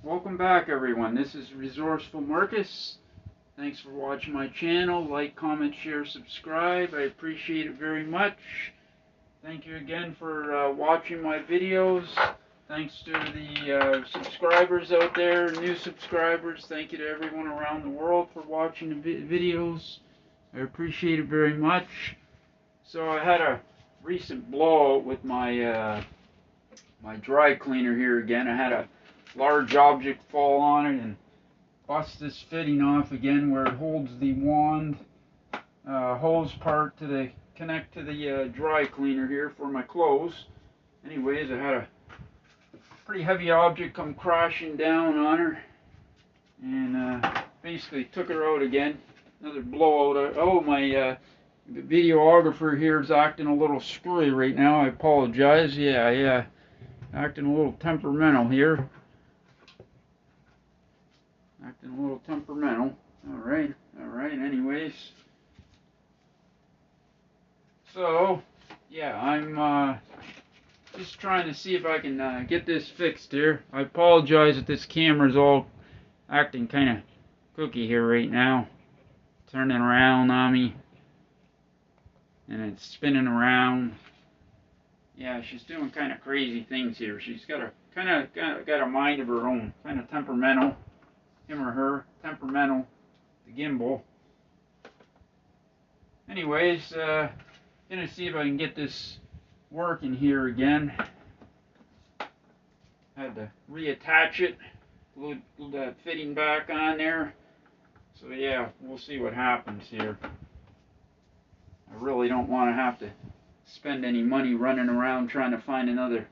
Welcome back, everyone. This is Resourceful Marcus. Thanks for watching my channel. Like, comment, share, subscribe. I appreciate it very much. Thank you again for watching my videos. Thanks to the subscribers out there, new subscribers. Thank you to everyone around the world for watching the videos. I appreciate it very much. So I had a recent blowout with my my dry cleaner here again. I had a large object fall on it and bust this fitting off again where it holds the wand hose part to the connect to the dry cleaner here for my clothes. Anyways, I had a pretty heavy object come crashing down on her and basically took her out again. Another blowout. Oh, my videographer here is acting a little screwy right now. I apologize. Yeah, acting a little temperamental here. Acting a little temperamental. Alright, anyways. So, yeah, I'm just trying to see if I can get this fixed here. I apologize if this camera's all acting kind of kooky here right now. Turning around on me. And it's spinning around. Yeah, she's doing kind of crazy things here. She's got a mind of her own. Kind of temperamental. Him or her, temperamental, the gimbal. Anyways, gonna see if I can get this working here again. Had to reattach it, glue that fitting back on there. So yeah, we'll see what happens here. I really don't want to have to spend any money running around trying to find another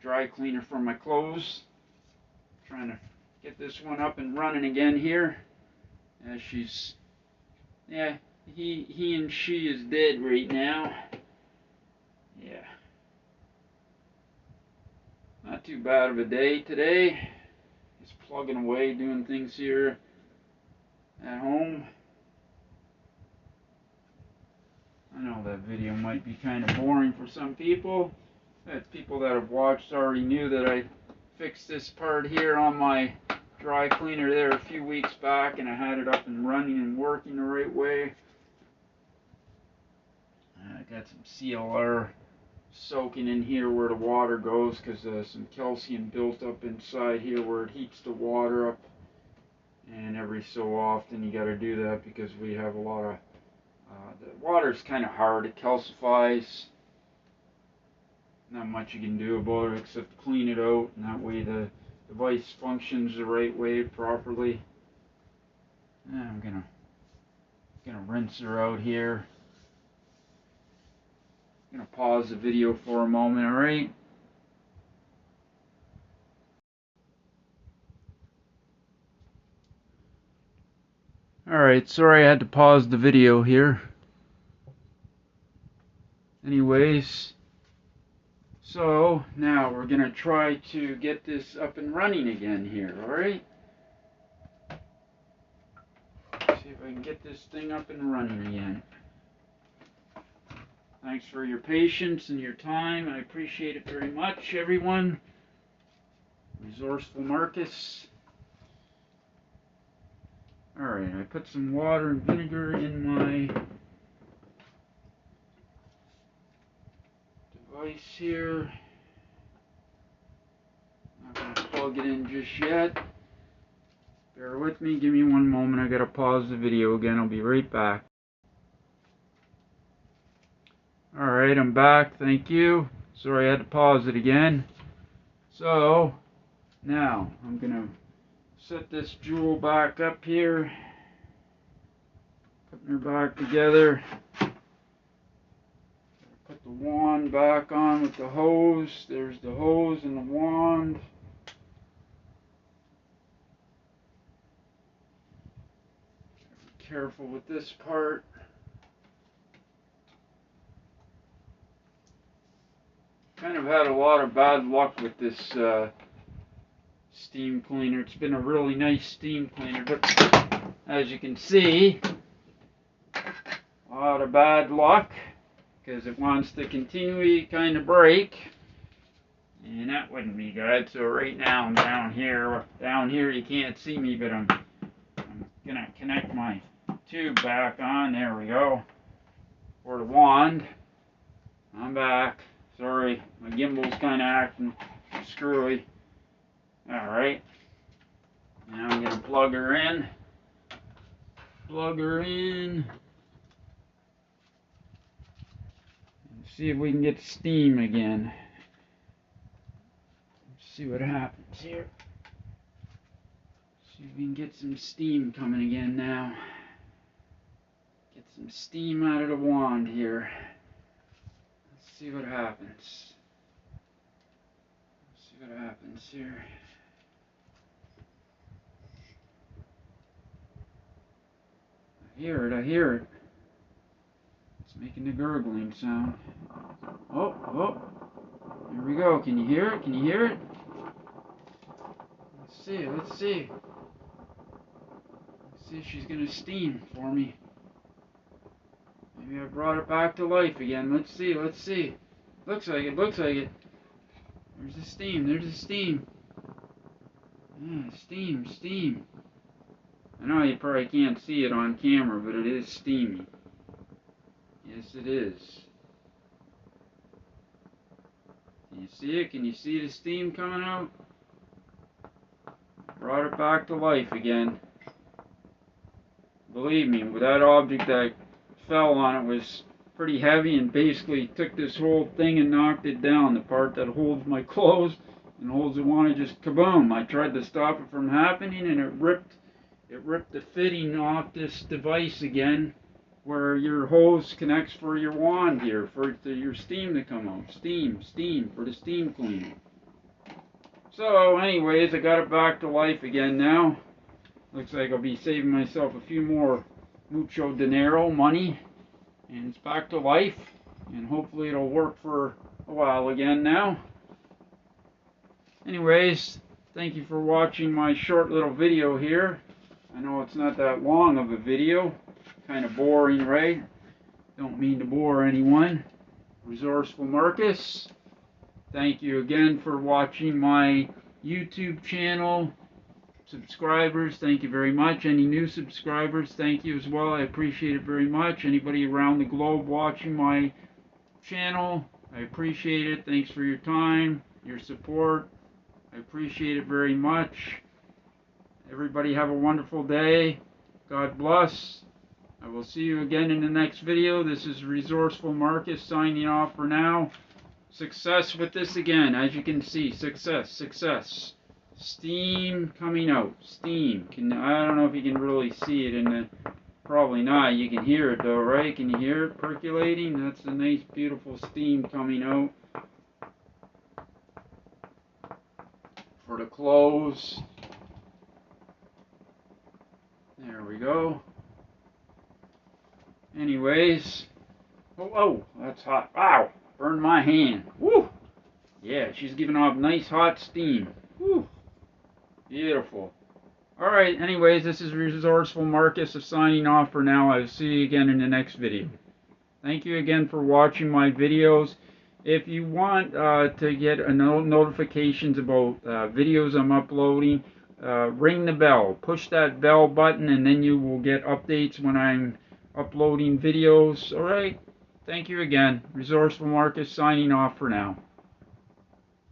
dry cleaner for my clothes. Trying to get this one up and running again here. As she's, yeah, he and she is dead right now. Yeah. Not too bad of a day today. Just plugging away, doing things here at home. I know that video might be kind of boring for some people. People that have watched already knew that I fixed this part here on my dry cleaner there a few weeks back, and I had it up and running and working the right way. I got some CLR soaking in here where the water goes because some calcium built up inside here where it heats the water up, and every so often you got to do that because we have a lot of the water's kind of hard, it calcifies. Not much you can do about it except clean it out, and that way the device functions the right way properly. And I'm gonna rinse her out here. I'm gonna pause the video for a moment, alright? Alright, sorry I had to pause the video here. Anyways, so now we're gonna try to get this up and running again here, alright? See if I can get this thing up and running again. Thanks for your patience and your time. I appreciate it very much, everyone. Resourceful Marcus. Alright, I put some water and vinegar in my device here. Not going to plug it in just yet. Bear with me, give me one moment. I got to pause the video again. I'll be right back. Alright, I'm back. Thank you. Sorry I had to pause it again. So, now I'm going to set this jewel back up here. Putting her back together. Put the wand back on with the hose. There's the hose and the wand. Be careful with this part. Kind of had a lot of bad luck with this steam cleaner. It's been a really nice steam cleaner, but as you can see, a lot of bad luck because it wants to continually kind of break. and that wouldn't be good. So right now I'm down here. Down here you can't see me, but I'm gonna connect my tube back on. There we go. For the wand. I'm back. Sorry, my gimbal's kind of acting screwy. Alright. Now I'm gonna plug her in. Plug her in. And see if we can get steam again. Let's see what happens here. See if we can get some steam coming again now. Get some steam out of the wand here. Let's see what happens. Let's see what happens here. I hear it. It's making the gurgling sound. Oh, here we go. Can you hear it? Can you hear it? Let's see. Let's see if she's gonna steam for me. Maybe I brought it back to life again. Let's see. Looks like it. There's the steam. Yeah, steam. I know you probably can't see it on camera, but it is steamy. Yes, it is. Can you see it? Can you see the steam coming out? Brought it back to life again. Believe me, with that object that fell on it was pretty heavy and basically took this whole thing and knocked it down. The part that holds my clothes and holds the wand, just kaboom. I tried to stop it from happening and it ripped the fitting off this device again where your hose connects for your wand here for your steam to come out. Steam for the steam cleaner. So anyways, I got it back to life again now. Looks like I'll be saving myself a few more mucho dinero, money, and it's back to life, and hopefully it'll work for a while again now. Anyways, thank you for watching my short little video here. I know it's not that long of a video, kind of boring, right? Don't mean to bore anyone. Resourceful Marcus, thank you again for watching my YouTube channel. Subscribers, thank you very much. Any new subscribers, thank you as well. I appreciate it very much. Anybody around the globe watching my channel, I appreciate it. Thanks for your time, your support. I appreciate it very much. Everybody have a wonderful day. God bless. I will see you again in the next video. This is Resourceful Marcus signing off for now. Success with this again. As you can see, success. Steam coming out. Steam. I don't know if you can really see it in the... Probably not. You can hear it though, right? Can you hear it percolating? That's a nice, beautiful steam coming out. For the clothes. There we go. Anyways. Oh, that's hot. Wow! Burned my hand. Woo! Yeah, she's giving off nice hot steam. Woo! Beautiful. Alright, anyways, this is Resourceful Marcus signing off for now. I'll see you again in the next video. Thank you again for watching my videos. If you want to get notifications about videos I'm uploading, ring the bell. Push that bell button and then you will get updates when I'm uploading videos. Alright, thank you again. Resourceful Marcus signing off for now.